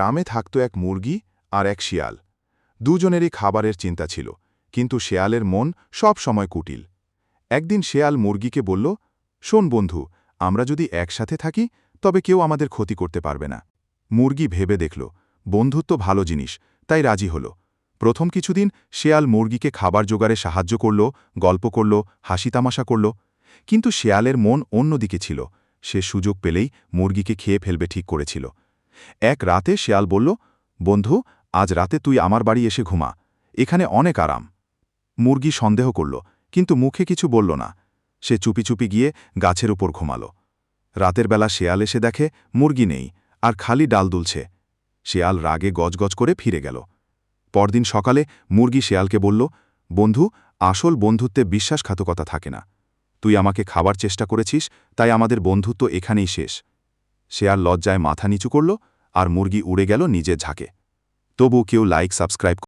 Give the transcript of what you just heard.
গ্রামে থাকত এক মুরগি আর এক শিয়াল। দুজনেরই খাবারের চিন্তা ছিল, কিন্তু শেয়ালের মন সব সময় কুটিল। একদিন শেয়াল মুরগিকে বলল, শোন বন্ধু, আমরা যদি একসাথে থাকি তবে কেউ আমাদের ক্ষতি করতে পারবে না। মুরগি ভেবে দেখল, বন্ধুত্ব ভালো জিনিস, তাই রাজি হল। প্রথম কিছুদিন শেয়াল মুরগিকে খাবার জোগাড়ে সাহায্য করল, গল্প করল, হাসি তামাশা করল। কিন্তু শেয়ালের মন অন্যদিকে ছিল। সে সুযোগ পেলেই মুরগিকে খেয়ে ফেলবে ঠিক করেছিল। এক রাতে শেয়াল বলল, বন্ধু, আজ রাতে তুই আমার বাড়ি এসে ঘুমা, এখানে অনেক আরাম। মুরগি সন্দেহ করল, কিন্তু মুখে কিছু বলল না। সে চুপি চুপি গিয়ে গাছের উপর ঘুমাল। রাতের বেলা শেয়াল এসে দেখে মুরগি নেই, আর খালি ডাল দুলছে। শেয়াল রাগে গজগজ করে ফিরে গেল। পরদিন সকালে মুরগি শেয়ালকে বলল, বন্ধু, আসল বন্ধুত্বে বিশ্বাসঘাতকতা থাকে না। তুই আমাকে খাবার চেষ্টা করেছিস, তাই আমাদের বন্ধুত্ব এখানেই শেষ। শেয়াল লজ্জায় মাথা নিচু করল, আর মুরগি উড়ে গেল নিজের ঝাঁকে। তবু কেউ লাইক সাবস্ক্রাইব